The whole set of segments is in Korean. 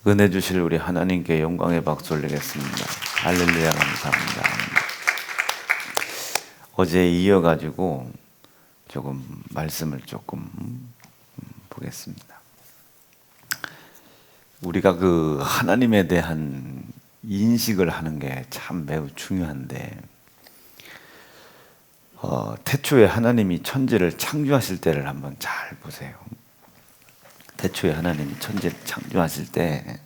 은혜 주실 우리 하나님께 영광의 박수 올리겠습니다. 할렐루야, 감사합니다. 어제 이어가지고 조금 말씀을 보겠습니다. 우리가 그 하나님에 대한 인식을 하는 게 참 매우 중요한데, 태초에 하나님이 천지를 창조하실 때를 한번 잘 보세요. 태초에 하나님이 천지를 창조하실 때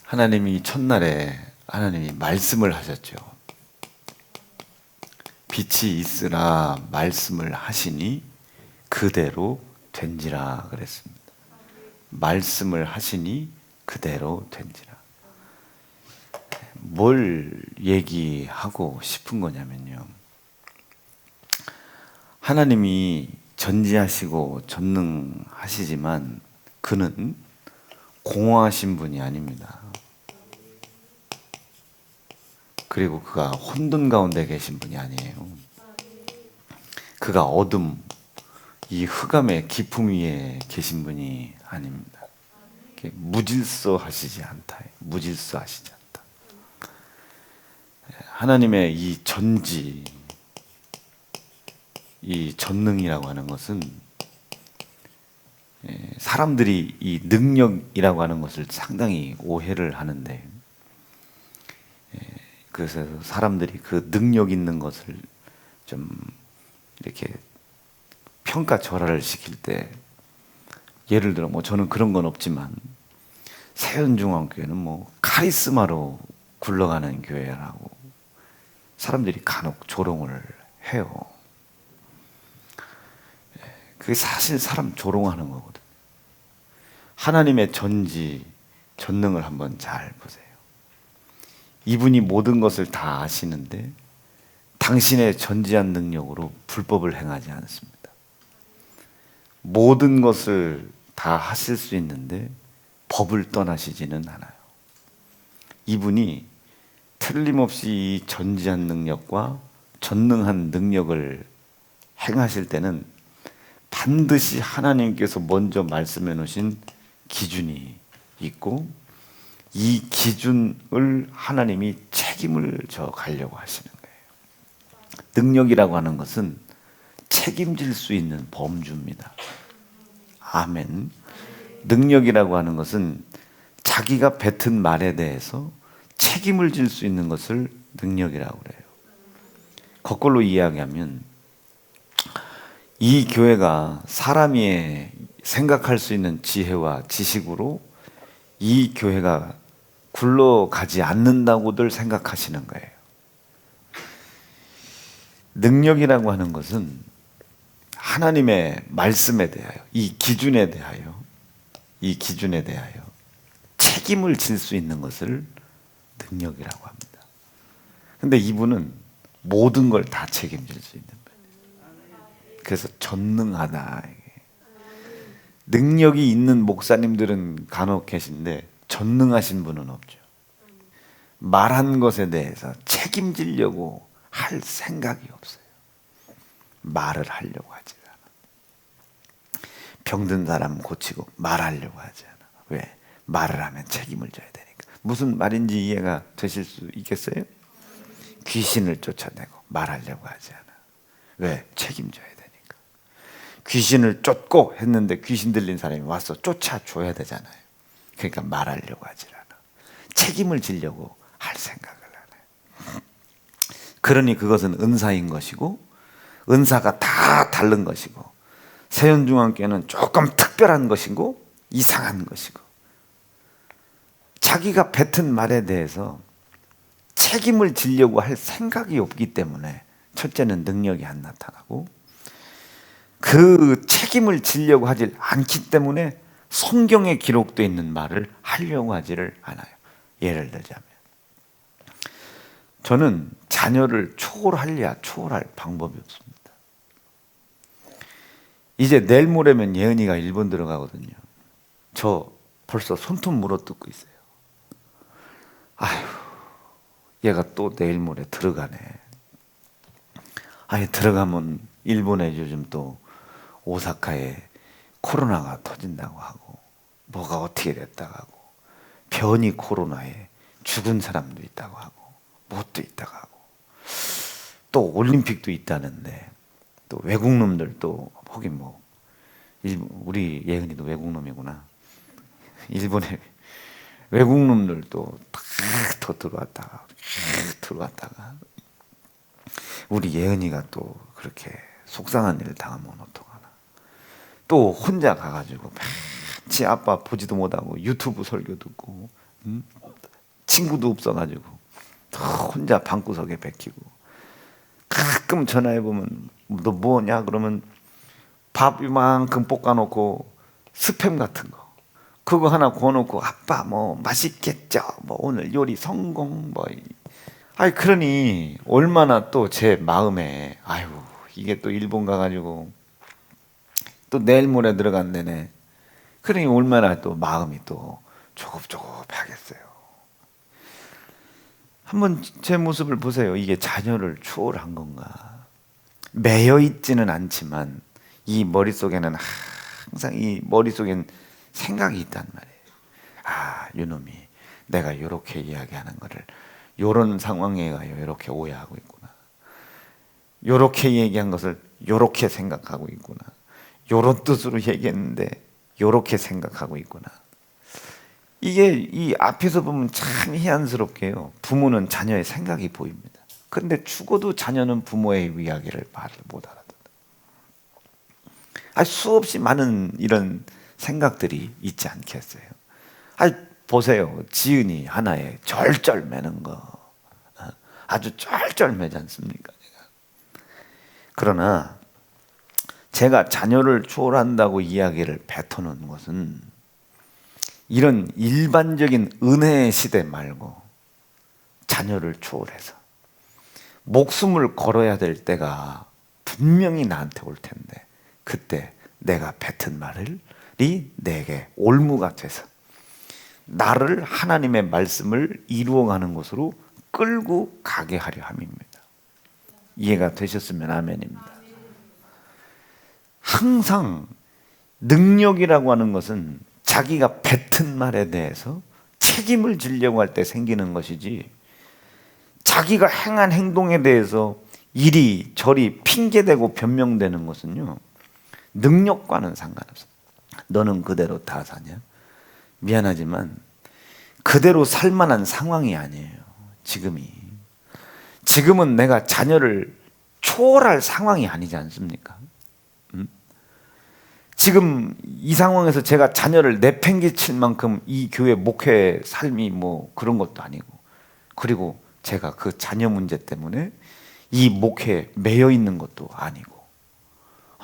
하나님이 첫날에 하나님이 말씀을 하셨죠. 빛이 있으라 말씀을 하시니 그대로 된지라 그랬습니다. 말씀을 하시니 그대로 된지라. 뭘 얘기하고 싶은 거냐면요, 하나님이 전지하시고 전능하시지만 그는 공허하신 분이 아닙니다. 그리고 그가 혼돈 가운데 계신 분이 아니에요. 그가 어둠, 이 흑암의 깊음 위에 계신 분이 아닙니다. 무질서하시지 않다. 무질서하시지 않다. 하나님의 이 전지, 이 전능이라고 하는 것은 사람들이 이 능력이라고 하는 것을 상당히 오해를 하는데, 그래서 사람들이 그 능력 있는 것을 좀 이렇게 평가절하를 시킬 때, 예를 들어 저는 그런 건 없지만 세연중앙교회는 카리스마로 굴러가는 교회라고 사람들이 간혹 조롱을 해요. 그게 사실 사람 조롱하는 거거든요. 하나님의 전지, 전능을 한번 잘 보세요. 이분이 모든 것을 다 아시는데 당신의 전지한 능력으로 불법을 행하지 않습니다. 모든 것을 다 하실 수 있는데 법을 떠나시지는 않아요. 이분이 틀림없이 이 전지한 능력과 전능한 능력을 행하실 때는 반드시 하나님께서 먼저 말씀해 놓으신 기준이 있고, 이 기준을 하나님이 책임을 져 가려고 하시는 거예요. 능력이라고 하는 것은 책임질 수 있는 범주입니다. 아멘. 능력이라고 하는 것은 자기가 뱉은 말에 대해서 책임을 질 수 있는 것을 능력이라고 그래요. 거꾸로 이야기하면 이 교회가 사람이 생각할 수 있는 지혜와 지식으로 이 교회가 굴러가지 않는다고들 생각하시는 거예요. 능력이라고 하는 것은 하나님의 말씀에 대하여, 이 기준에 대하여 책임을 질 수 있는 것을 능력이라고 합니다. 근데 이분은 모든 걸 다 책임질 수 있는 분이에요. 그래서 전능하다. 능력이 있는 목사님들은 간혹 계신데 전능하신 분은 없죠. 말한 것에 대해서 책임지려고 할 생각이 없어요. 말을 하려고 하지 않아. 병든 사람 고치고 말하려고 하지 않아. 왜? 말을 하면 책임을 져야 되니까. 무슨 말인지 이해가 되실 수 있겠어요? 귀신을 쫓아내고 말하려고 하지 않아. 왜? 책임져야 되니까. 귀신을 쫓고 했는데 귀신 들린 사람이 와서 쫓아줘야 되잖아요. 그러니까 말하려고 하지 않아. 책임을 지려고 할 생각을 안 해요. 그러니 그것은 은사인 것이고, 은사가 다 다른 것이고, 세연중앙교회는 조금 특별한 것이고 이상한 것이고, 자기가 뱉은 말에 대해서 책임을 지려고 할 생각이 없기 때문에 첫째는 능력이 안 나타나고, 그 책임을 지려고 하지 않기 때문에 성경에 기록되어 있는 말을 하려고 하지를 않아요. 예를 들자면, 저는 자녀를 초월할 방법이 없습니다. 이제 내일 모레면 예은이가 일본 들어가거든요. 저 벌써 손톱 물어뜯고 있어요. 아휴, 얘가 또 내일 모레 들어가네. 아니, 들어가면 일본에 요즘 또 오사카에 코로나가 터진다고 하고 뭐가 어떻게 됐다고 하고 변이 코로나에 죽은 사람도 있다고 하고 뭣도 있다고 하고 또 올림픽도 있다는데 또 외국 놈들 또 혹이 뭐 우리 예은이도 외국 놈이구나. 일본에 외국 놈들도 다 들어왔다가 우리 예은이가 또 그렇게 속상한 일을 당하면 어떡하나. 또 혼자 가가지고 지 아빠 보지도 못하고 유튜브 설교 듣고 친구도 없어가지고 혼자 방구석에 베끼고 가끔 전화해보면 너 뭐냐 그러면 밥 이만큼 볶아놓고 스팸 같은 거 그거 하나 구워놓고 아빠 뭐 맛있겠죠 뭐 오늘 요리 성공 뭐 아이 그러니 얼마나 또 제 마음에 아유 이게 또 일본 가가지고 또 내일 모레 들어간다네. 그러니 얼마나 또 마음이 또 조급조급하겠어요. 한번 제 모습을 보세요. 이게 자녀를 추월한 건가? 매여 있지는 않지만 이 머릿속에는 항상 이 머릿속엔 생각이 있단 말이에요. 아, 이놈이 내가 이렇게 이야기하는 거를 이런 상황에 가요 이렇게 오해하고 있구나. 이렇게 얘기한 것을 이렇게 생각하고 있구나. 이런 뜻으로 얘기했는데 이렇게 생각하고 있구나. 이게 이 앞에서 보면 참 희한스럽게요. 부모는 자녀의 생각이 보입니다. 그런데 죽어도 자녀는 부모의 이야기를 말을 못 알아듣는다. 수없이 많은 이런 생각들이 있지 않겠어요? 보세요. 지은이 하나에 절절 매는 거 아주 절절 매지 않습니까? 그러나 제가 자녀를 초월한다고 이야기를 뱉어놓은 것은 이런 일반적인 은혜의 시대 말고 자녀를 초월해서 목숨을 걸어야 될 때가 분명히 나한테 올 텐데 그때 내가 뱉은 말이 내게 올무가 돼서 나를 하나님의 말씀을 이루어가는 곳으로 끌고 가게 하려 함입니다. 이해가 되셨으면 아멘입니다. 항상 능력이라고 하는 것은 자기가 뱉은 말에 대해서 책임을 지려고 할 때 생기는 것이지 자기가 행한 행동에 대해서 이리저리 핑계대고 변명되는 것은요 능력과는 상관없어요. 너는 그대로 다 사냐? 미안하지만 그대로 살 만한 상황이 아니에요. 지금은 내가 자녀를 초월할 상황이 아니지 않습니까? 지금 이 상황에서 제가 자녀를 내팽개칠 만큼 이 교회 목회 삶이 뭐 그런 것도 아니고 그리고 제가 그 자녀 문제 때문에 이 목회에 매여 있는 것도 아니고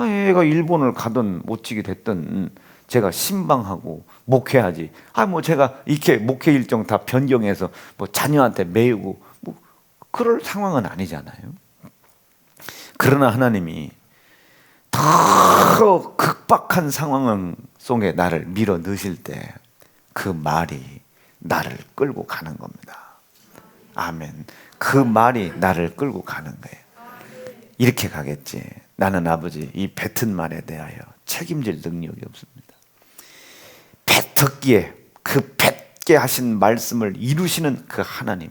얘가 일본을 가든 못지게 됐든 제가 신방하고 목회하지 뭐 제가 이렇게 목회 일정 다 변경해서 뭐 자녀한테 매이고 뭐 그럴 상황은 아니잖아요. 그러나 하나님이 더 극박한 상황 속에 나를 밀어 넣으실 때 그 말이 나를 끌고 가는 겁니다. 아멘. 그 말이 나를 끌고 가는 거예요. 이렇게 가겠지. 나는 아버지 이 뱉은 말에 대하여 책임질 능력이 없습니다. 뱉었기에 그 뱉게 하신 말씀을 이루시는 그 하나님,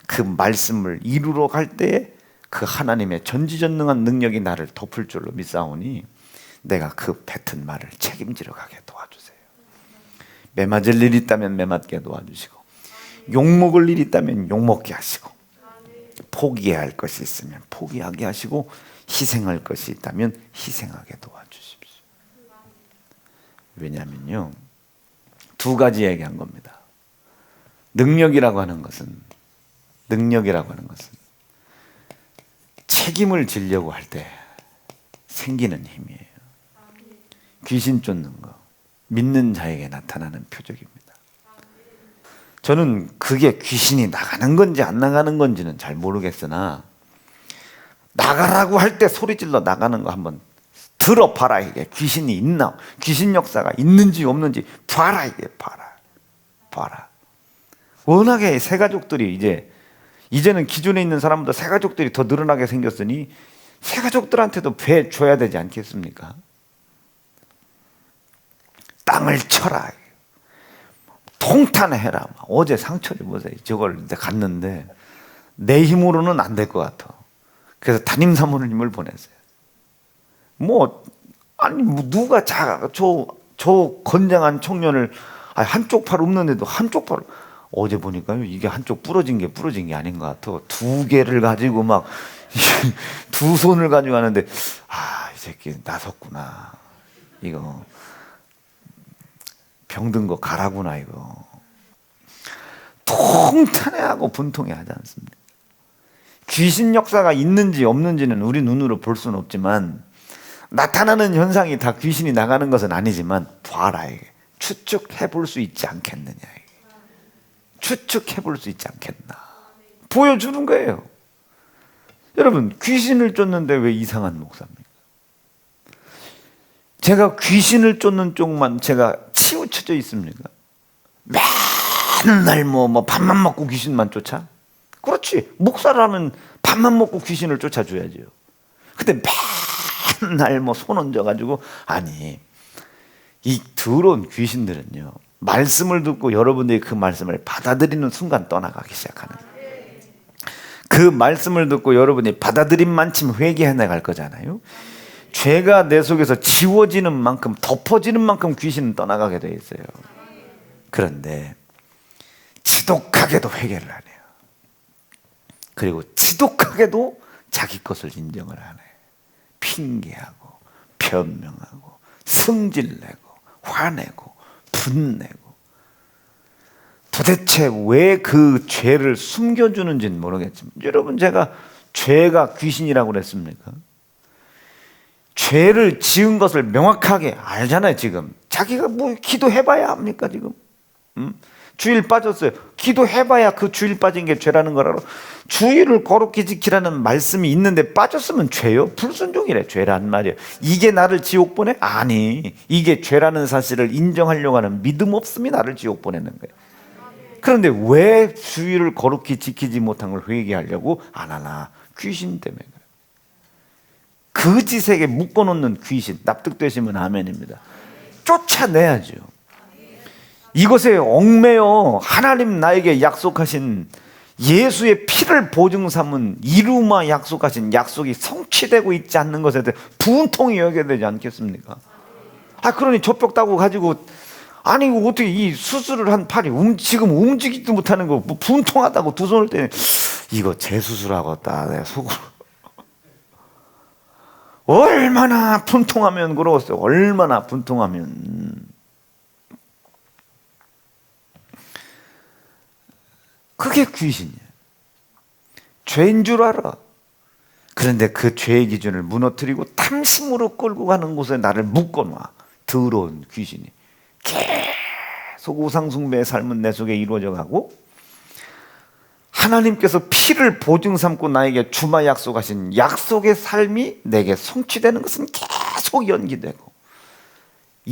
그 말씀을 이루러 갈 때에 그 하나님의 전지전능한 능력이 나를 덮을 줄로 믿사오니 내가 그 뱉은 말을 책임지러 가게 도와주세요. 매맞을 일 있다면 매맞게 도와주시고 욕먹을 일 있다면 욕먹게 하시고 포기해야 할 것이 있으면 포기하게 하시고 희생할 것이 있다면 희생하게 도와주십시오. 왜냐하면요 두 가지 얘기한 겁니다. 능력이라고 하는 것은 책임을 지려고 할 때 생기는 힘이에요. 귀신 쫓는 거 믿는 자에게 나타나는 표적입니다. 저는 그게 귀신이 나가는 건지 안 나가는 건지는 잘 모르겠으나 나가라고 할 때 소리질러 나가는 거 한번 들어봐라. 이게 귀신이 있나 귀신 역사가 있는지 없는지 봐라. 이게 봐라. 워낙에 새가족들이 이제는 기존에 있는 사람보다 새가족들이 더 늘어나게 생겼으니 새가족들한테도 배 줘야 되지 않겠습니까? 땅을 쳐라, 통탄해라. 어제 상처를 보세요. 저걸 이제 갔는데 내 힘으로는 안 될 것 같아. 그래서 담임 사모님을 보냈어요. 누가 저 건장한 청년을, 한쪽 팔 없는데도 한쪽 팔, 어제 보니까요, 이게 한쪽 부러진 게 아닌 것 같아. 두 개를 가지고 막 두 손을 가지고 하는데, 이 새끼 나섰구나. 이거 병든 거 가라구나. 이거 통탄해하고 분통해 하지 않습니까? 귀신 역사가 있는지 없는지는 우리 눈으로 볼 수는 없지만, 나타나는 현상이 다 귀신이 나가는 것은 아니지만, 봐라, 이게 추측해 볼 수 있지 않겠느냐. 추측해 볼 수 있지 않겠나. 보여주는 거예요. 여러분, 귀신을 쫓는데 왜 이상한 목사입니까? 제가 귀신을 쫓는 쪽만 제가 치우쳐져 있습니까? 맨날 밥만 먹고 귀신만 쫓아? 그렇지. 목사라면 밥만 먹고 귀신을 쫓아줘야죠. 근데 맨날 손 얹어가지고, 아니, 이 더러운 귀신들은요, 말씀을 듣고 여러분들이 그 말씀을 받아들이는 순간 떠나가기 시작하는 거예요. 그 말씀을 듣고 여러분이 받아들인 만큼 회개해 나갈 거잖아요. 죄가 내 속에서 지워지는 만큼, 덮어지는 만큼 귀신은 떠나가게 돼 있어요. 그런데 지독하게도 회개를 안 해요. 그리고 지독하게도 자기 것을 인정을 안 해요. 핑계하고 변명하고 승질내고 화내고 분내고. 도대체 왜 그 죄를 숨겨주는지는 모르겠지만, 여러분, 제가 죄가 귀신이라고 그랬습니까? 죄를 지은 것을 명확하게 알잖아요. 지금 자기가 기도해봐야 합니까? 지금 주일 빠졌어요. 기도해봐야 그 주일 빠진 게 죄라는 거라고. 주일을 거룩히 지키라는 말씀이 있는데 빠졌으면 죄요? 불순종이래. 죄란 말이에요. 이게 나를 지옥 보내? 아니, 이게 죄라는 사실을 인정하려고 하는 믿음 없음이 나를 지옥 보내는 거예요. 그런데 왜 주일을 거룩히 지키지 못한 걸 회개하려고 안 하나? 귀신 때문에 그래요. 그 짓에게 묶어놓는 귀신, 납득되시면 아멘입니다. 쫓아내야죠. 이것에 얽매여 하나님 나에게 약속하신 예수의 피를 보증 삼은 이루마 약속하신 약속이 성취되고 있지 않는 것에 대해 분통이 여겨야 되지 않겠습니까? 그러니 젖벽 따고 가지고, 아니 어떻게 이 수술을 한 팔이 지금 움직이지도 못하는 거 분통하다고 두 손을 떼니, 이거 재수술하겠다 내 속으로. 얼마나 분통하면 그러겠어요. 얼마나 분통하면. 그게 귀신이에요. 죄인 줄 알아. 그런데 그 죄의 기준을 무너뜨리고 탐심으로 끌고 가는 곳에 나를 묶어놔. 더러운 귀신이 계속 우상숭배의 삶은 내 속에 이루어져 가고, 하나님께서 피를 보증 삼고 나에게 주마 약속하신 약속의 삶이 내게 성취되는 것은 계속 연기되고,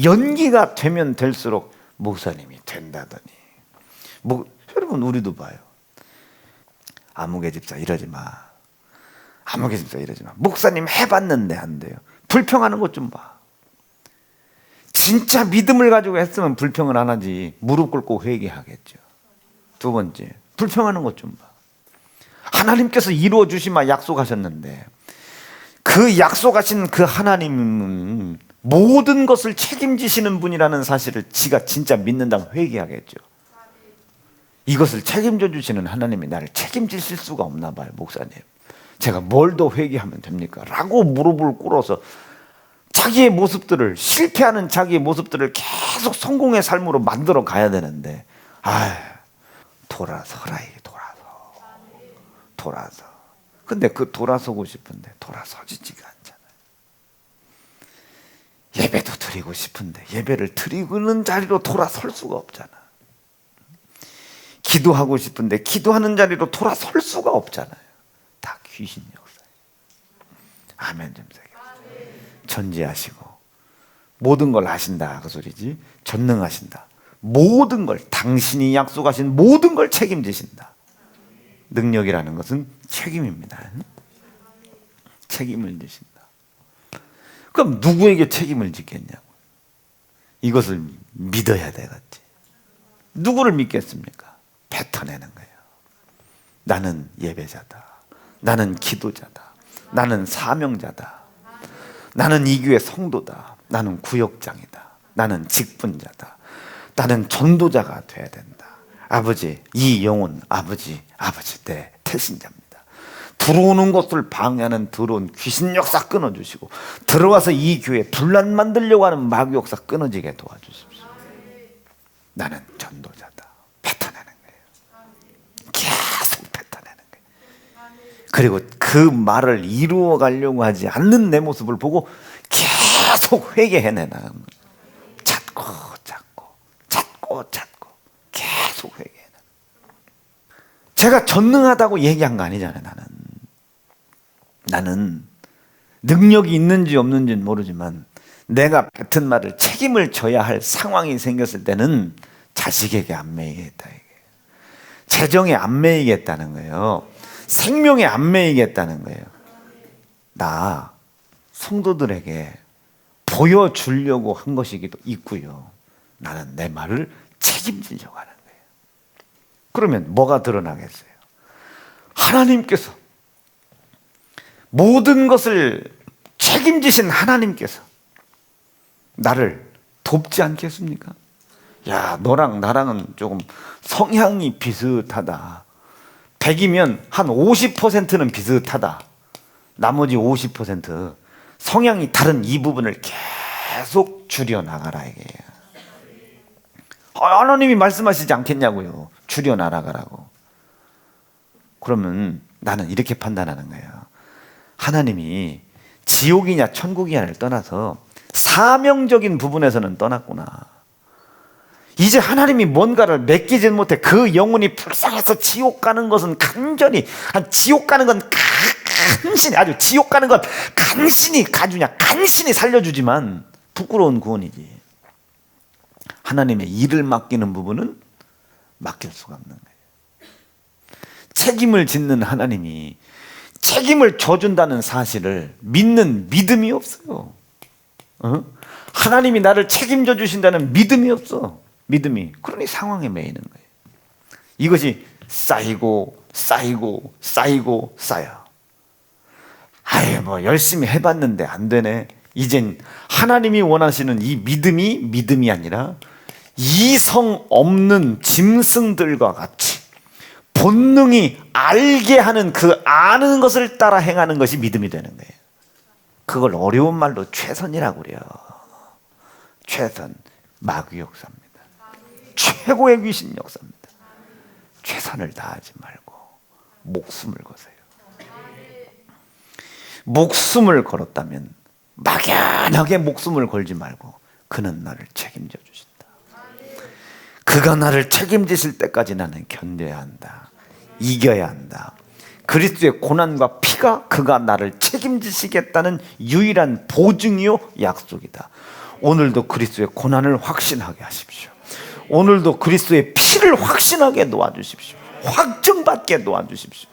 연기가 되면 될수록 목사님이 된다더니, 여러분, 우리도 봐요. 아무개 집사 이러지 마. 아무개 집사 이러지 마. 목사님 해봤는데 안 돼요. 불평하는 것 좀 봐. 진짜 믿음을 가지고 했으면 불평을 안 하지. 무릎 꿇고 회개하겠죠. 두 번째, 불평하는 것 좀 봐. 하나님께서 이루어 주시마 약속하셨는데, 그 약속하신 그 하나님은 모든 것을 책임지시는 분이라는 사실을 지가 진짜 믿는다면 회개하겠죠. 이것을 책임져 주시는 하나님이 나를 책임지실 수가 없나 봐요. 목사님, 제가 뭘 더 회개하면 됩니까? 라고 무릎을 꿇어서 자기의 모습들을, 실패하는 자기의 모습들을 계속 성공의 삶으로 만들어 가야 되는데, 돌아서라. 돌아서. 근데 그 돌아서고 싶은데 돌아서지지가 않잖아요. 예배도 드리고 싶은데 예배를 드리는 자리로 돌아설 수가 없잖아. 기도하고 싶은데 기도하는 자리로 돌아설 수가 없잖아요. 다 귀신 역사예요. 아멘 좀 세게. 전지하시고 모든 걸 아신다 그 소리지. 전능하신다. 모든 걸, 당신이 약속하신 모든 걸 책임지신다. 능력이라는 것은 책임입니다. 책임을 지신다. 그럼 누구에게 책임을 짓겠냐고. 이것을 믿어야 되겠지. 누구를 믿겠습니까? 뱉어내는 거예요. 나는 예배자다. 나는 기도자다. 나는 사명자다. 나는 이 교회 성도다. 나는 구역장이다. 나는 직분자다. 나는 전도자가 돼야 된다. 아버지, 이 영혼 아버지 내 태신자입니다. 들어오는 것을 방해하는 더러운 귀신 역사 끊어주시고, 들어와서 이 교회 분란 만들려고 하는 마귀 역사 끊어지게 도와주십시오. 나는 전도자다. 뱉어내는 거예요. 계속 뱉어내는 거예요. 그리고 그 말을 이루어 가려고 하지 않는 내 모습을 보고 계속 회개해내나. 찾고 계속 회개해내. 제가 전능하다고 얘기한 거 아니잖아요. 나는 능력이 있는지 없는지는 모르지만 내가 뱉은 말을 책임을 져야 할 상황이 생겼을 때는 자식에게 안 매이겠다. 재정에 안 매이겠다는 거예요. 생명에 안 매이겠다는 거예요. 나 성도들에게 보여주려고 한 것이기도 있고요. 나는 내 말을 책임지려고 하는 거예요. 그러면 뭐가 드러나겠어요? 하나님께서, 모든 것을 책임지신 하나님께서 나를 돕지 않겠습니까? 야, 너랑 나랑은 조금 성향이 비슷하다. 100이면 한 50%는 비슷하다. 나머지 50% 성향이 다른 이 부분을 계속 줄여나가라 이게요. 하나님이 말씀하시지 않겠냐고요. 줄여나가라고. 그러면 나는 이렇게 판단하는 거예요. 하나님이 지옥이냐 천국이냐를 떠나서 사명적인 부분에서는 떠났구나. 이제 하나님이 뭔가를 맡기지 못해 그 영혼이 불쌍해서 지옥 가는 것은 간절히, 지옥 가는 건 간신히, 아주 지옥 가는 건 간신히 가주냐, 간신히 살려주지만 부끄러운 구원이지. 하나님의 일을 맡기는 부분은 맡길 수가 없는 거예요. 책임을 짓는 하나님이 책임을 져준다는 사실을 믿는 믿음이 없어요. 하나님이 나를 책임져 주신다는 믿음이 없어. 믿음이. 그러니 상황에 매이는 거예요. 이것이 쌓이고 쌓여. 뭐 열심히 해봤는데 안 되네. 이젠 하나님이 원하시는 이 믿음이 아니라 이성 없는 짐승들과 같이 본능이 알게 하는 그 아는 것을 따라 행하는 것이 믿음이 되는 거예요. 그걸 어려운 말로 최선이라고 그래요. 최선, 마귀 역사입니다. 최고의 귀신 역사입니다. 최선을 다하지 말고 목숨을 거세요. 목숨을 걸었다면 막연하게 목숨을 걸지 말고 그는 나를 책임져 주신다. 그가 나를 책임지실 때까지 나는 견뎌야 한다. 이겨야 한다. 그리스도의 고난과 피가 그가 나를 책임지시겠다는 유일한 보증이요 약속이다. 오늘도 그리스도의 고난을 확신하게 하십시오. 오늘도 그리스도의 피를 확신하게 놓아주십시오. 확증받게 놓아주십시오.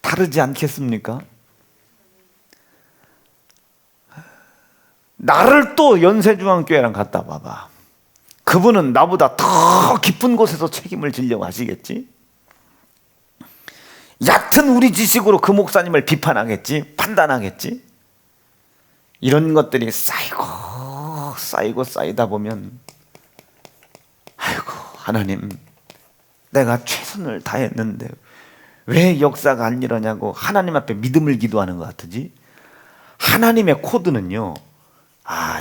다르지 않겠습니까? 나를 또 연세중앙교회랑 갖다 봐봐. 그분은 나보다 더 깊은 곳에서 책임을 지려고 하시겠지? 얕은 우리 지식으로 그 목사님을 비판하겠지? 판단하겠지? 이런 것들이 쌓이다 보면, 아이고 하나님, 내가 최선을 다했는데 왜 역사가 안 일어나냐고 하나님 앞에 믿음을 기도하는 것 같으지? 하나님의 코드는요,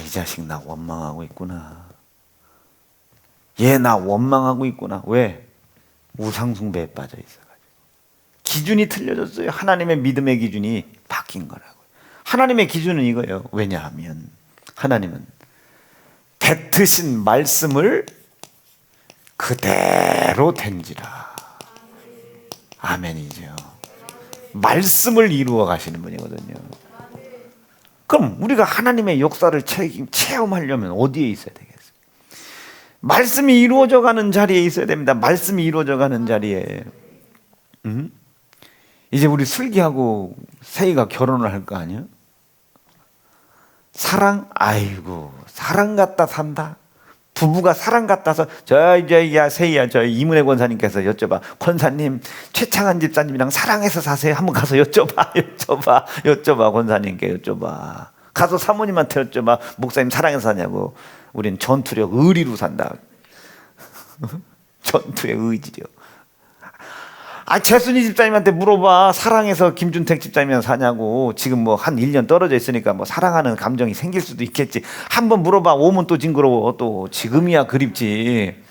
이 자식 나 원망하고 있구나. 얘 나 원망하고 있구나. 왜? 우상숭배에 빠져 있어가지고. 기준이 틀려졌어요. 하나님의 믿음의 기준이 바뀐 거라고요. 하나님의 기준은 이거예요. 왜냐하면 하나님은 뱉으신 말씀을 그대로 된지라. 아멘이죠. 말씀을 이루어 가시는 분이거든요. 그럼 우리가 하나님의 역사를 체험하려면 어디에 있어야 되겠어요? 말씀이 이루어져 가는 자리에 있어야 됩니다. 말씀이 이루어져 가는 자리에. 이제 우리 슬기하고 세희가 결혼을 할 거 아니야? 사랑, 아이고 사랑 갖다 산다. 부부가 사랑 같아서 야 세희야 저 이문혜 권사님께서 여쭤봐. 권사님 최창한 집사님이랑 사랑해서 사세요? 한번 가서 여쭤봐 권사님께 여쭤봐. 가서 사모님한테 여쭤봐. 목사님 사랑해서 사냐고. 우린 전투력 의리로 산다. 전투의 의지력. 재순이 집사님한테 물어봐. 사랑해서 김준택 집사님이랑 사냐고. 지금 뭐 한 1년 떨어져 있으니까 뭐 사랑하는 감정이 생길 수도 있겠지. 한번 물어봐. 오면 또 징그러워. 또 지금이야 그립지.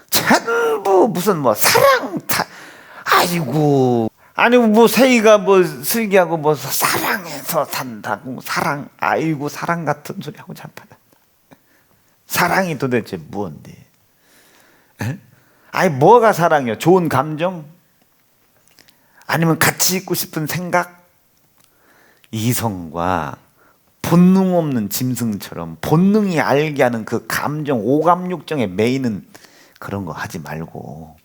전부 무슨 뭐 사랑 아이고. 아니 뭐 세희가 뭐 슬기하고 뭐 사랑해서 산다고. 사랑 아이고 사랑 같은 소리하고 잡아다. 사랑이 도대체 뭔데? 에? 아니 뭐가 사랑이요? 좋은 감정? 아니면 같이 있고 싶은 생각? 이성과 본능 없는 짐승처럼 본능이 알게 하는 그 감정, 오감육정에 매이는 그런 거 하지 말고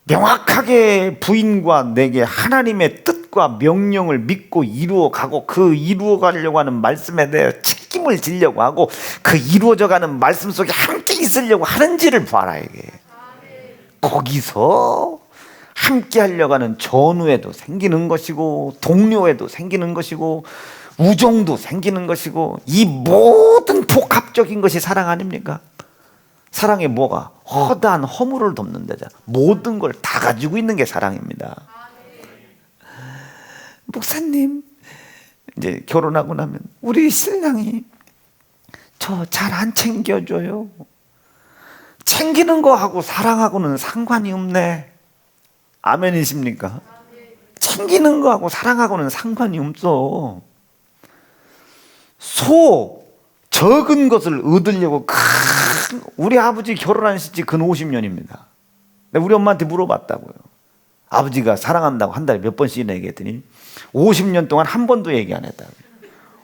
명확하게 부인과 내게 하나님의 뜻과 명령을 믿고 이루어가고 그 이루어가려고 하는 말씀에 대해 책임을 지려고 하고 그 이루어져가는 말씀 속에 함께 있으려고 하는지를 봐라. 이게 거기서 함께 하려고 하는 전우에도 생기는 것이고 동료에도 생기는 것이고 우정도 생기는 것이고 이 모든 복합적인 것이 사랑 아닙니까? 사랑의 뭐가? 허다한 허물을 덮는 데잖아. 모든 걸 다 가지고 있는 게 사랑입니다. 목사님 이제 결혼하고 나면 우리 신랑이 저 잘 안 챙겨줘요. 챙기는 거하고 사랑하고는 상관이 없네. 아멘이십니까? 챙기는 거하고 사랑하고는 상관이 없어. 적은 것을 얻으려고 우리 아버지 결혼한 지 근 50년입니다. 우리 엄마한테 물어봤다고요. 아버지가 사랑한다고 한 달에 몇 번씩이나 얘기했더니 50년 동안 한 번도 얘기 안 했다고.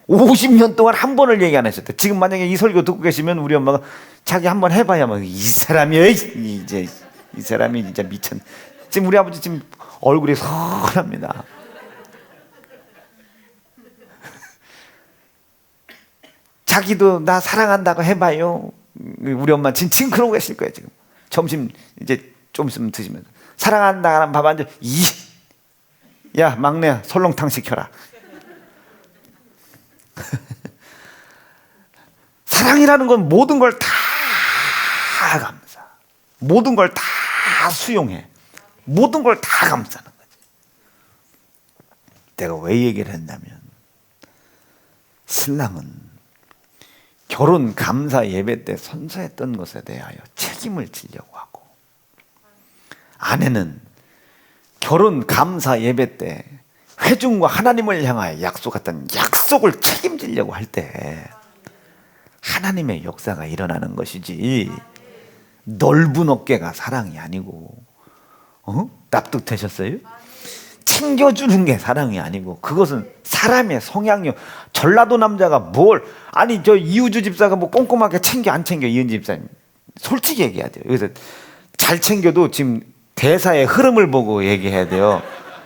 50년 동안 한 번을 얘기 안 하셨대. 지금 만약에 이 설교 듣고 계시면 우리 엄마가 자기 한번 해봐야 이 사람이 진짜 미친. 지금 우리 아버지 지금 얼굴이 선합니다. 자기도 나 사랑한다고 해봐요. 우리 엄마 지금 그러고 계실 거예요. 지금 점심 이제 좀 있으면 드시면서 사랑한다는 밥 안 줘. 야 막내야 설렁탕 시켜라. 사랑이라는 건 모든 걸 다 감사, 모든 걸 다 수용해, 모든 걸 다 감싸는 거지. 내가 왜 얘기를 했냐면 신랑은 결혼 감사 예배 때 선서했던 것에 대하여 책임을 지려고 하고 아내는 결혼 감사 예배 때 회중과 하나님을 향하여 약속했던 약속을 책임지려고 할 때 하나님의 역사가 일어나는 것이지 넓은 어깨가 사랑이 아니고 납득되셨어요? 챙겨주는 게 사랑이 아니고 그것은 사람의 성향이요. 전라도 남자가 뭘 아니 저 이우주 집사가 뭐 꼼꼼하게 챙겨 안 챙겨 이은지 집사님 솔직히 얘기해야 돼요. 여기서 잘 챙겨도 지금 대사의 흐름을 보고 얘기해야 돼요.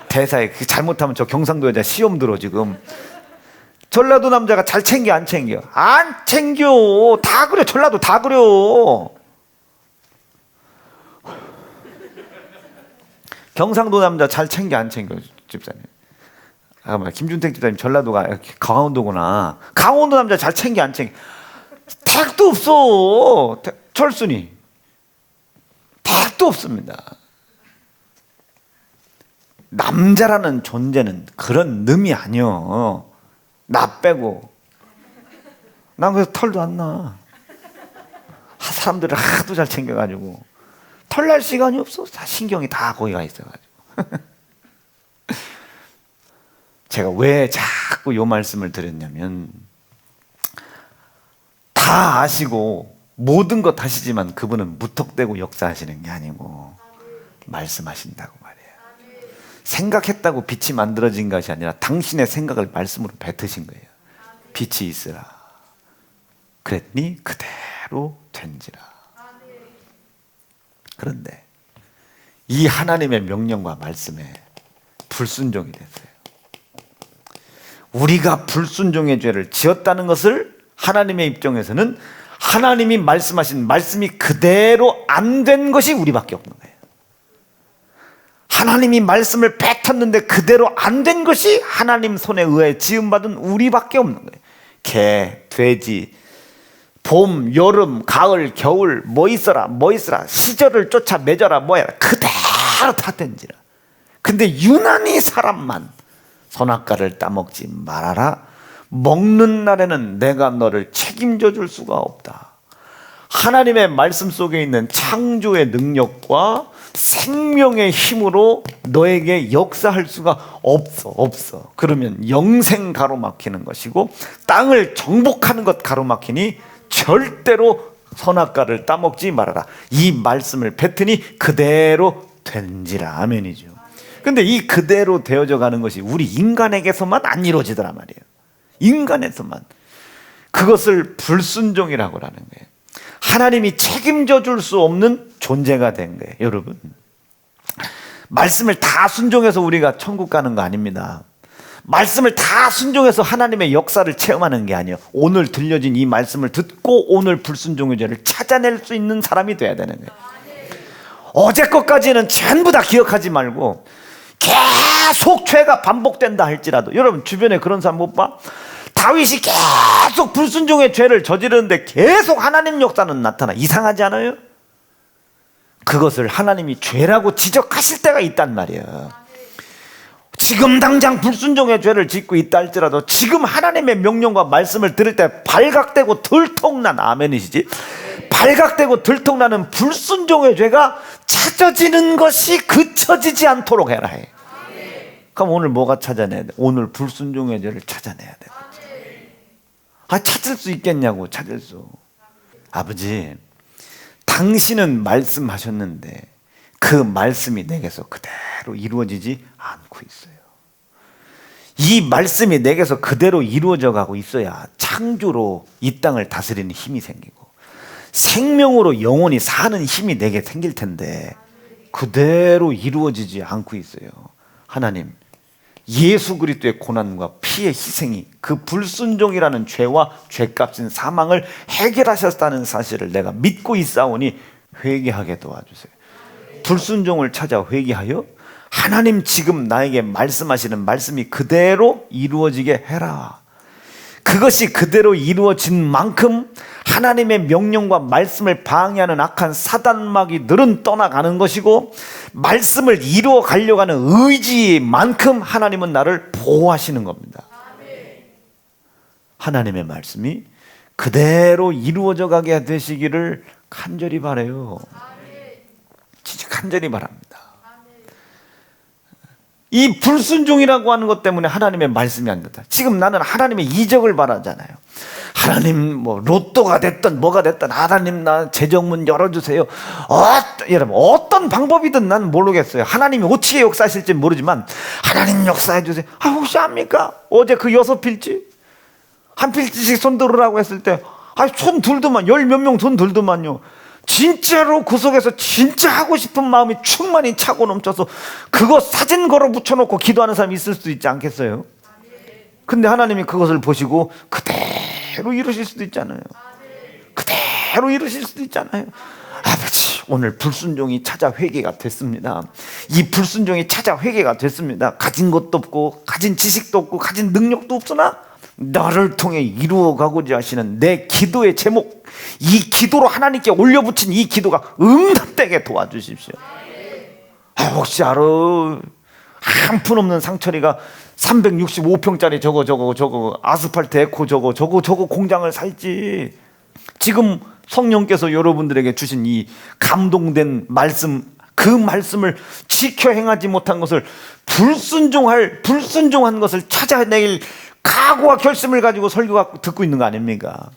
대사에 잘못하면 저 경상도 여자 시험 들어 지금. 전라도 남자가 잘 챙겨 안 챙겨? 안 챙겨. 다 그래. 전라도 다 그래요. 경상도 남자 잘 챙겨 안 챙겨 집사님? 잠깐만 김준택 집사님 전라도가 강원도구나. 강원도 남자 잘 챙겨 안 챙겨? 택도 없어. 철순이 택도 없습니다. 남자라는 존재는 그런 놈이 아니여. 나 빼고. 난 그래서 털도 안 나. 사람들을 하도 잘 챙겨가지고 털 날 시간이 없어. 다 신경이 다 거기 가 있어가지고. 제가 왜 자꾸 요 말씀을 드렸냐면 다 아시고 모든 것 하시지만 그분은 무턱대고 역사하시는 게 아니고 말씀하신다고 말이에요. 생각했다고 빛이 만들어진 것이 아니라 당신의 생각을 말씀으로 뱉으신 거예요. 빛이 있으라. 그랬니 그대로 된지라. 그런데 이 하나님의 명령과 말씀에 불순종이 됐어요. 우리가 불순종의 죄를 지었다는 것을 하나님의 입장에서는 하나님이 말씀하신 말씀이 그대로 안 된 것이 우리밖에 없는 거예요. 하나님이 말씀을 뱉었는데 그대로 안 된 것이 하나님 손에 의해 지음받은 우리밖에 없는 거예요. 개, 돼지, 봄, 여름, 가을, 겨울 뭐 있어라 시절을 쫓아 맺어라 뭐야 그대로 다 된지라. 근데 유난히 사람만 선악과를 따먹지 말아라. 먹는 날에는 내가 너를 책임져 줄 수가 없다. 하나님의 말씀 속에 있는 창조의 능력과 생명의 힘으로 너에게 역사할 수가 없어. 그러면 영생 가로막히는 것이고 땅을 정복하는 것 가로막히니 절대로 선악과를 따먹지 말아라. 이 말씀을 뱉으니 그대로 된지라. 아멘이죠. 근데 이 그대로 되어져 가는 것이 우리 인간에게서만 안 이루어지더라 말이에요. 인간에서만. 그것을 불순종이라고 하는 거예요. 하나님이 책임져 줄 수 없는 존재가 된 거예요. 여러분, 말씀을 다 순종해서 우리가 천국 가는 거 아닙니다. 말씀을 다 순종해서 하나님의 역사를 체험하는 게 아니에요. 오늘 들려진 이 말씀을 듣고 오늘 불순종의 죄를 찾아낼 수 있는 사람이 돼야 되는 거예요. 어제 것까지는 전부 다 기억하지 말고 계속 죄가 반복된다 할지라도, 여러분 주변에 그런 사람 못 봐? 다윗이 계속 불순종의 죄를 저지르는데 계속 하나님 역사는 나타나. 이상하지 않아요? 그것을 하나님이 죄라고 지적하실 때가 있단 말이에요. 지금 당장 불순종의 죄를 짓고 있다 할지라도 지금 하나님의 명령과 말씀을 들을 때 발각되고 들통난, 아멘이시지? 발각되고 들통나는 불순종의 죄가 찾아지는 것이 그쳐지지 않도록 해라 해. 그럼 오늘 뭐가 찾아내야 돼? 오늘 불순종의 죄를 찾아내야 돼. 찾을 수 있겠냐고. 찾을 수. 아버지, 당신은 말씀하셨는데 그 말씀이 내게서 그대로 이루어지지 않고 있어요. 이 말씀이 내게서 그대로 이루어져 가고 있어야 창조로 이 땅을 다스리는 힘이 생기고 생명으로 영원히 사는 힘이 내게 생길 텐데 그대로 이루어지지 않고 있어요. 하나님, 예수 그리스도의 고난과 피의 희생이 그 불순종이라는 죄와 죄값인 사망을 해결하셨다는 사실을 내가 믿고 있사오니 회개하게 도와주세요. 불순종을 찾아 회개하여 하나님 지금 나에게 말씀하시는 말씀이 그대로 이루어지게 해라. 그것이 그대로 이루어진 만큼 하나님의 명령과 말씀을 방해하는 악한 사단마귀들은 떠나가는 것이고, 말씀을 이루어 가려고 하는 의지만큼 하나님은 나를 보호하시는 겁니다. 하나님의 말씀이 그대로 이루어져 가게 되시기를 간절히 바라요. 진짜 간절히 바랍니다. 이 불순종이라고 하는 것 때문에 하나님의 말씀이 안 된다. 지금 나는 하나님의 이적을 바라잖아요. 하나님 뭐 로또가 됐든 뭐가 됐든 하나님 나 재정문 열어주세요. 여러분 어떤 방법이든 난 모르겠어요. 하나님이 어떻게 역사하실지 모르지만 하나님 역사해 주세요. 혹시 압니까? 어제 그 6필지 한 필지씩 손 들으라고 했을 때 손 들더만 10몇 명 손 들더만요. 진짜로 그 속에서 진짜 하고 싶은 마음이 충만히 차고 넘쳐서 그거 사진 걸어 붙여놓고 기도하는 사람이 있을 수도 있지 않겠어요? 근데 하나님이 그것을 보시고 그대로 이루실 수도 있잖아요. 그대로 이루실 수도 있잖아요. 아버지, 오늘 불순종이 찾아 회개가 됐습니다. 이 불순종이 찾아 회개가 됐습니다. 가진 것도 없고 가진 지식도 없고 가진 능력도 없으나 나를 통해 이루어가고자 하시는 내 기도의 제목, 이 기도로 하나님께 올려붙인 이 기도가 응답되게 도와주십시오. 혹시 알아? 한 푼 없는 상철이가 365평짜리 저거 아스팔트 에코 저거 공장을 살지. 지금 성령께서 여러분들에게 주신 이 감동된 말씀, 그 말씀을 지켜 행하지 못한 것을 불순종한 것을 찾아낼 각오와 결심을 가지고 설교가 듣고 있는 거 아닙니까?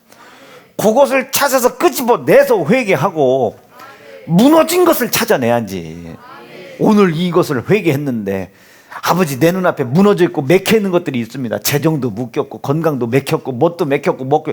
그것을 찾아서 끄집어내서 회개하고 무너진 것을 찾아내야지. 오늘 이것을 회개했는데 아버지, 내 눈앞에 무너져 있고 맥혀 있는 것들이 있습니다. 재정도 묶였고 건강도 맥혔고 뭣도 맥혔고 먹고,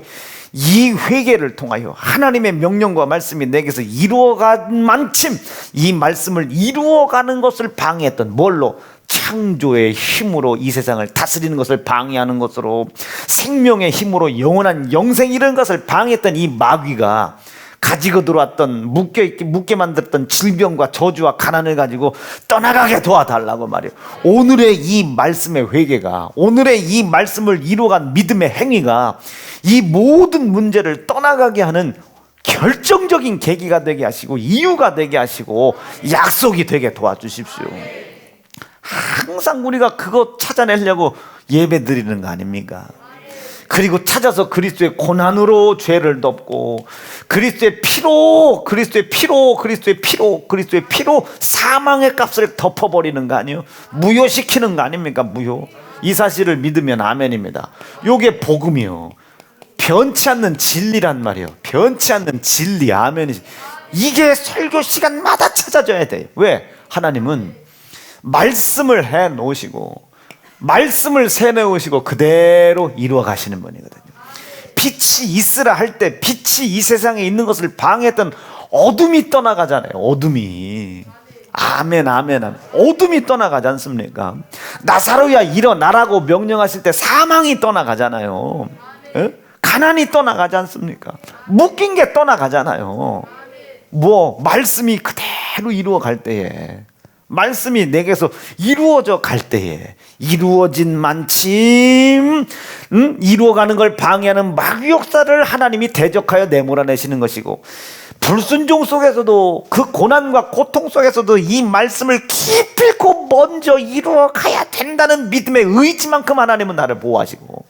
이 회개를 통하여 하나님의 명령과 말씀이 내게서 이루어간 만큼 이 말씀을 이루어가는 것을 방해했던, 뭘로? 창조의 힘으로 이 세상을 다스리는 것을 방해하는 것으로, 생명의 힘으로 영원한 영생 이런 것을 방해했던 이 마귀가 가지고 들어왔던 묶게 만들었던 질병과 저주와 가난을 가지고 떠나가게 도와달라고 말이에요. 오늘의 이 말씀의 회개가, 오늘의 이 말씀을 이루어간 믿음의 행위가 이 모든 문제를 떠나가게 하는 결정적인 계기가 되게 하시고 이유가 되게 하시고 약속이 되게 도와주십시오. 항상 우리가 그거 찾아내려고 예배 드리는 거 아닙니까? 그리고 찾아서 그리스도의 고난으로 죄를 덮고 그리스도의 피로 사망의 값을 덮어버리는 거 아니에요? 무효시키는 거 아닙니까? 무효. 이 사실을 믿으면 아멘입니다. 요게 복음이요. 변치 않는 진리란 말이에요. 변치 않는 진리. 아멘이지. 이게 설교 시간마다 찾아져야 돼요. 왜? 하나님은 말씀을 해 놓으시고 말씀을 세내오시고 그대로 이루어 가시는 분이거든요. 빛이 있으라 할 때 빛이 이 세상에 있는 것을 방해했던 어둠이 떠나가잖아요. 어둠이. 아멘, 아멘, 아멘. 어둠이 떠나가지 않습니까? 나사로야 일어나라고 명령하실 때 사망이 떠나가잖아요. 에? 가난이 떠나가지 않습니까? 묶인 게 떠나가잖아요. 뭐 말씀이 그대로 이루어 갈 때에, 말씀이 내게서 이루어져 갈 때에 이루어진 만침 이루어가는 걸 방해하는 마귀 역사를 하나님이 대적하여 내몰아내시는 것이고, 불순종 속에서도 그 고난과 고통 속에서도 이 말씀을 기필코 먼저 이루어가야 된다는 믿음의 의지만큼 하나님은 나를 보호하시고,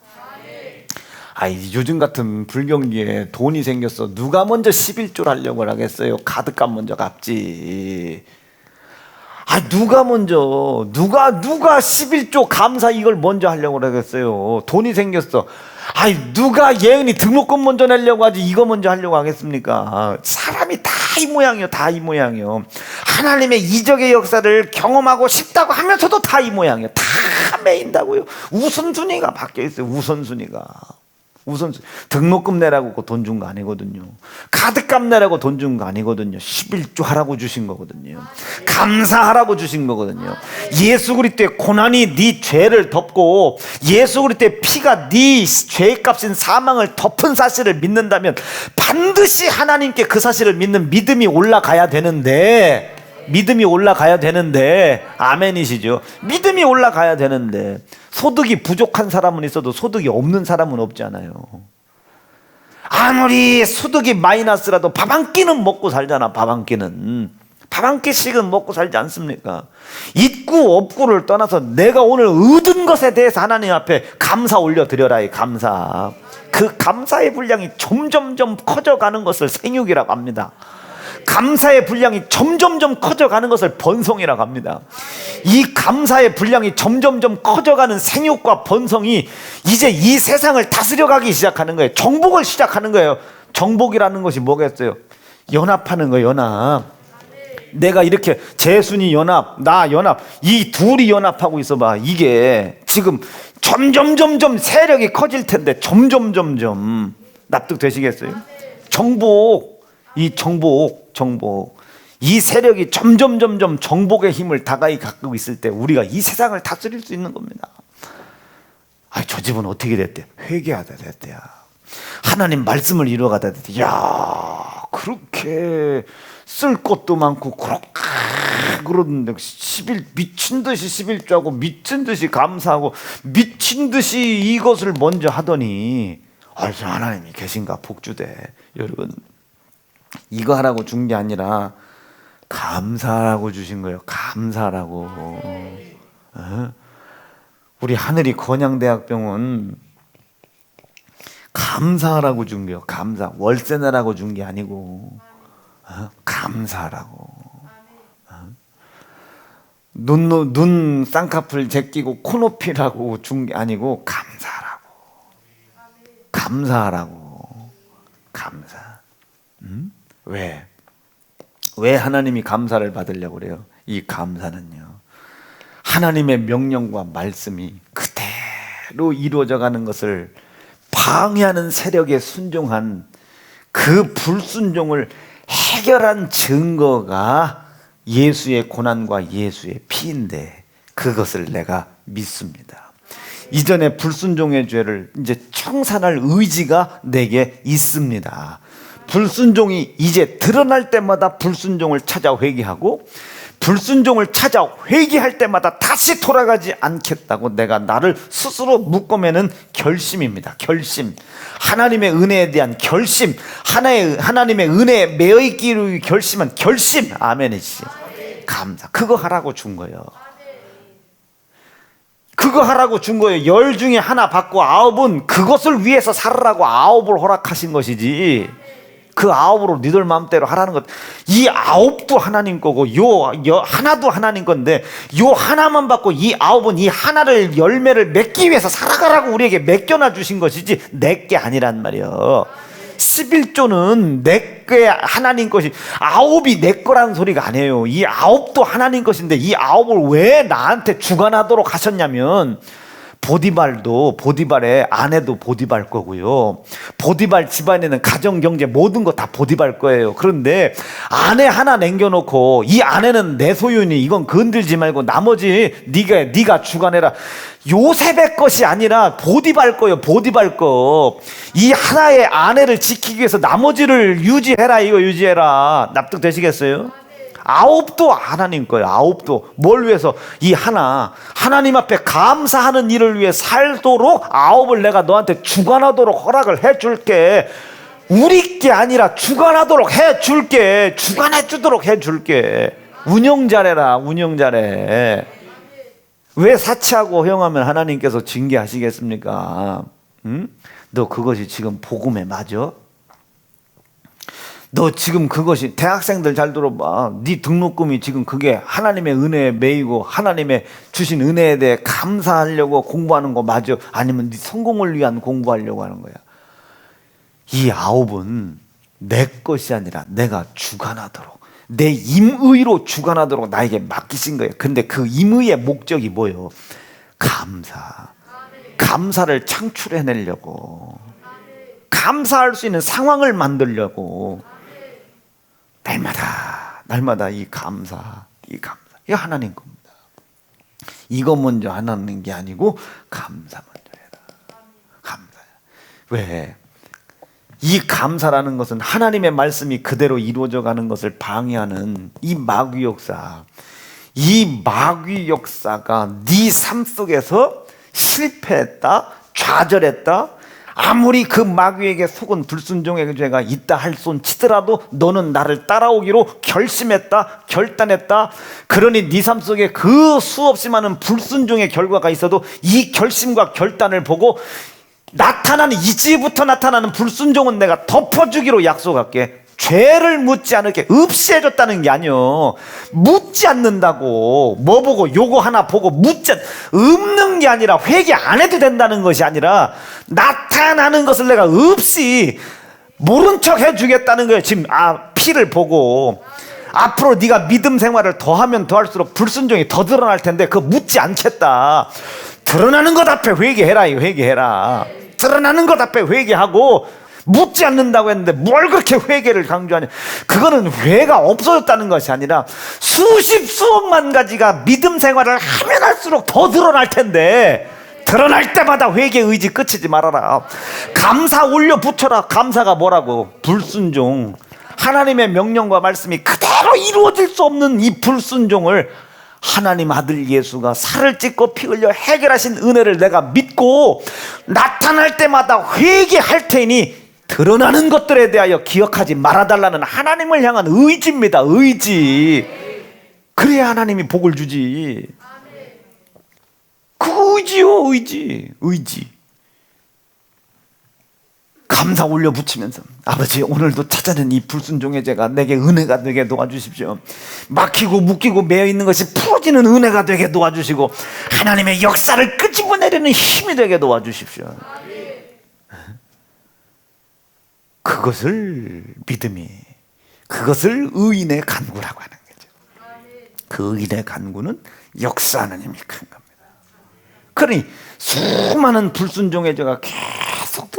요즘 같은 불경기에 돈이 생겼어. 누가 먼저 11조를 하려고 하겠어요? 카드값 먼저 갚지. 누가 11조 감사 이걸 먼저 하려고 하겠어요? 돈이 생겼어. 누가 예은이 등록금 먼저 내려고 하지 이거 먼저 하려고 하겠습니까? 사람이 다 이 모양이요. 다 이 모양이요. 하나님의 이적의 역사를 경험하고 싶다고 하면서도 다 이 모양이요. 다 매인다고요. 우선순위가 바뀌어 있어요. 우선순위가. 등록금 내라고 돈 준 거 아니거든요. 카드값 내라고 돈 준 거 아니거든요. 11조 하라고 주신 거거든요. 감사하라고 주신 거거든요. 예수 그리스도의 고난이 네 죄를 덮고 예수 그리스도의 피가 네 죄값인 사망을 덮은 사실을 믿는다면 반드시 하나님께 그 사실을 믿는 믿음이 올라가야 되는데, 아멘이시죠? 믿음이 올라가야 되는데, 소득이 부족한 사람은 있어도 소득이 없는 사람은 없잖아요. 아무리 소득이 마이너스라도 밥 한 끼는 먹고 살잖아. 밥 한 끼씩은 먹고 살지 않습니까? 있고 없고를 떠나서 내가 오늘 얻은 것에 대해서 하나님 앞에 감사 올려드려라. 이 감사. 그 감사의 분량이 점점점 커져가는 것을 생육이라고 합니다. 감사의 분량이 점점점 커져가는 것을 번성이라고 합니다. 이 감사의 분량이 점점점 커져가는 생육과 번성이 이제 이 세상을 다스려가기 시작하는 거예요. 정복을 시작하는 거예요. 정복이라는 것이 뭐겠어요? 연합하는 거예요. 연합. 내가 이렇게 재순이 연합, 나 연합, 이 둘이 연합하고 있어봐. 이게 지금 점점 세력이 커질 텐데 점점 납득되시겠어요? 정복. 이 세력이 점점 정복의 힘을 다가이 갖고 있을 때 우리가 이 세상을 다스릴 수 있는 겁니다. 저 집은 어떻게 됐대? 회개하다 됐대야. 하나님 말씀을 이루어가다 됐대. 야, 그렇게 쓸 것도 많고 그러는데 미친 듯이 11조하고 미친 듯이 감사하고 미친 듯이 이것을 먼저 하더니 하나님이 계신가 복주대. 여러분, 이거 하라고 준 게 아니라 감사하라고 주신 거예요. 감사하라고. 우리 하늘이 건양대학병원 감사하라고 준 거예요. 감사. 월세 내라고 준 게 아니고 감사하라고. 눈 쌍꺼풀 제끼고 코 높이라고 준 게 아니고 감사하라고. 감사. 왜 하나님이 감사를 받으려고 그래요? 이 감사는요, 하나님의 명령과 말씀이 그대로 이루어져 가는 것을 방해하는 세력에 순종한 그 불순종을 해결한 증거가 예수의 고난과 예수의 피인데, 그것을 내가 믿습니다. 이전에 불순종의 죄를 이제 청산할 의지가 내게 있습니다. 불순종이 이제 드러날 때마다 불순종을 찾아 회개하고, 불순종을 찾아 회개할 때마다 다시 돌아가지 않겠다고 내가 나를 스스로 묶어매는 결심입니다. 결심. 하나님의 은혜에 대한 결심. 하나님의 은혜에 매여있기로 결심한 결심. 아멘이지. 감사. 그거 하라고 준 거예요. 그거 하라고 준 거예요. 10 중에 하나 받고 9은 그것을 위해서 살으라고 9을 허락하신 것이지, 그 9으로 니들 마음대로 하라는 것. 이 9도 하나님 거고 요 하나도 하나님 건데, 요 하나만 받고 이 9은 이 하나를 열매를 맺기 위해서 살아가라고 우리에게 맡겨놔 주신 것이지 내 게 아니란 말이에요. 11조는 내게 하나님 것이, 9이 내 거라는 소리가 아니에요. 이 9도 하나님 것인데 이 9을 왜 나한테 주관하도록 하셨냐면, 보디발의 아내도 보디발 거고요. 보디발 집안에는 가정, 경제 모든 거 다 보디발 거예요. 그런데 아내 하나 남겨놓고, 이 아내는 내 소유니 이건 건들지 말고 나머지 네가 주관해라. 요셉의 것이 아니라 보디발 거예요. 보디발 거. 이 하나의 아내를 지키기 위해서 나머지를 유지해라. 이거 유지해라. 납득되시겠어요? 9도 하나님 거예요. 9도 뭘 위해서? 이 하나님 앞에 감사하는 일을 위해 살도록 9을 내가 너한테 주관하도록 허락을 해줄게. 우리 게 아니라 주관하도록 해줄게. 주관해 주도록 해줄게. 운영 잘해라. 운영 잘해. 왜 사치하고 허용하면 하나님께서 징계하시겠습니까? 응? 너 그것이 지금 복음에 맞아? 너 지금 그것이, 대학생들 잘 들어봐. 네 등록금이 지금 그게 하나님의 은혜에 매이고 하나님의 주신 은혜에 대해 감사하려고 공부하는 거 맞아? 아니면 네 성공을 위한 공부하려고 하는 거야? 이 9은 내 것이 아니라 내가 주관하도록, 내 임의로 주관하도록 나에게 맡기신 거예요. 근데 그 임의의 목적이 뭐예요? 감사. 감사를 창출해내려고, 감사할 수 있는 상황을 만들려고 날마다 이 감사 이거 하나님 겁니다. 이거 먼저 하나님 게 아니고 감사 먼저 해라. 감사. 왜? 이 감사라는 것은 하나님의 말씀이 그대로 이루어져 가는 것을 방해하는 이 마귀 역사. 이 마귀 역사가 네 삶 속에서 실패했다, 좌절했다, 아무리 그 마귀에게 속은 불순종의 죄가 있다 할손치더라도 너는 나를 따라오기로 결심했다, 결단했다. 그러니 네 삶 속에 그 수없이 많은 불순종의 결과가 있어도 이 결심과 결단을 보고 이제부터 나타나는 불순종은 내가 덮어주기로 약속할게. 죄를 묻지 않을게. 없이 해줬다는 게 아니요. 묻지 않는다고. 뭐 보고? 요거 하나 보고 없는 게 아니라, 회개 안 해도 된다는 것이 아니라 나타나는 것을 내가 없이 모른 척 해주겠다는 거예요. 지금 피를 보고 앞으로 네가 믿음 생활을 더하면 더할수록 불순종이 더 드러날 텐데 그거 묻지 않겠다. 드러나는 것 앞에 회개해라. 이거 회개해라. 드러나는 것 앞에 회개하고, 묻지 않는다고 했는데 뭘 그렇게 회개를 강조하냐. 그거는 회가 없어졌다는 것이 아니라 수억만 가지가 믿음 생활을 하면 할수록 더 드러날 텐데, 드러날 때마다 회개 의지 끝이지 말아라. 감사 올려 붙여라. 감사가 뭐라고? 불순종. 하나님의 명령과 말씀이 그대로 이루어질 수 없는 이 불순종을 하나님 아들 예수가 살을 찢고 피 흘려 해결하신 은혜를 내가 믿고 나타날 때마다 회개할 테니 드러나는 것들에 대하여 기억하지 말아달라는 하나님을 향한 의지입니다. 의지. 그래야 하나님이 복을 주지. 그 의지요. 의지. 감사 올려 붙이면서, 아버지 오늘도 찾아낸 이 불순종의 죄가 내게 은혜가 되게 도와주십시오. 막히고 묶이고 매여있는 것이 풀어지는 은혜가 되게 도와주시고 하나님의 역사를 끄집어내려는 힘이 되게 도와주십시오. 그것을 믿음이, 그것을 의인의 간구라고 하는 거죠. 그 의인의 간구는 역사하는 힘이 큰 겁니다. 그러니 수많은 불순종의 죄가 계속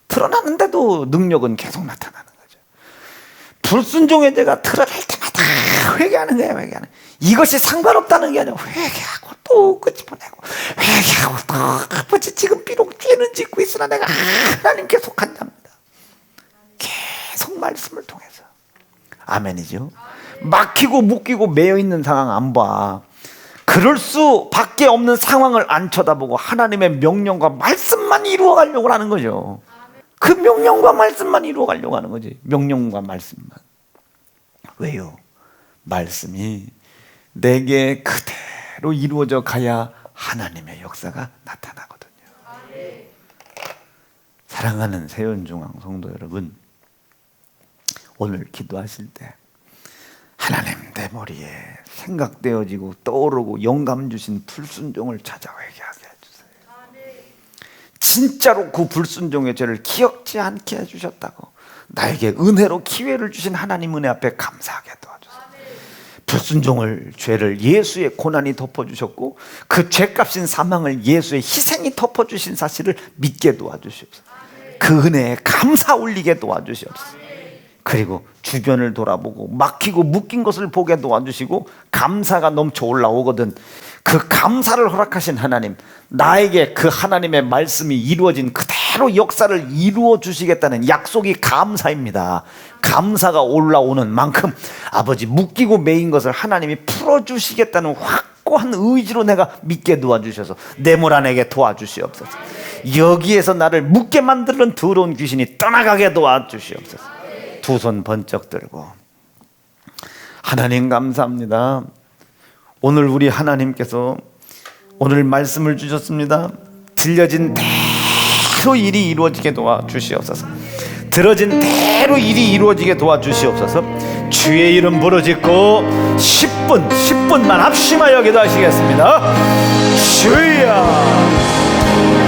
드러나는데도 능력은 계속 나타나는 거죠. 불순종의 죄가 드러날 때마다 회개하는 거야, 회개하는. 이것이 상관없다는 게 아니라 회개하고 또 끄집어내고 회개하고 또 아버지 지금 비록 죄는 짓고 있으나 내가 하나님께 속한답니다. 계속 말씀을 통해서. 아멘이죠. 막히고 묶이고 매여있는 상황 안 봐. 그럴 수밖에 없는 상황을 안 쳐다보고 하나님의 명령과 말씀만 이루어가려고 하는 거죠. 그 명령과 말씀만 이루어가려고 하는 거지. 명령과 말씀만. 왜요? 말씀이 내게 그대로 이루어져 가야 하나님의 역사가 나타나거든요. 사랑하는 세연중앙 성도 여러분, 오늘 기도하실 때 하나님, 내 머리에 생각되어지고 떠오르고 영감 주신 불순종을 찾아 회개하게 해주세요. 진짜로 그 불순종의 죄를 기억지 않게 해주셨다고 나에게 은혜로 기회를 주신 하나님 은혜 앞에 감사하게 도와주세요. 불순종을 죄를 예수의 고난이 덮어주셨고 그 죄값인 사망을 예수의 희생이 덮어주신 사실을 믿게 도와주시옵소서. 그 은혜에 감사 올리게 도와주시옵소서. 그리고 주변을 돌아보고 막히고 묶인 것을 보게 도와주시고 감사가 넘쳐 올라오거든 그 감사를 허락하신 하나님, 나에게 그 하나님의 말씀이 이루어진 그대로 역사를 이루어 주시겠다는 약속이 감사입니다. 감사가 올라오는 만큼 아버지 묶이고 매인 것을 하나님이 풀어주시겠다는 확고한 의지로 내가 믿게 도와주셔서 내모란에게 도와주시옵소서. 여기에서 나를 묶게 만드는 더러운 귀신이 떠나가게 도와주시옵소서. 두 손 번쩍 들고 하나님 감사합니다. 오늘 우리 하나님께서 오늘 말씀을 주셨습니다. 들려진 대로 일이 이루어지게 도와주시옵소서. 들어진 대로 일이 이루어지게 도와주시옵소서. 주의 이름 부르짖고 10분만 합심하여 기도하시겠습니다. 주여.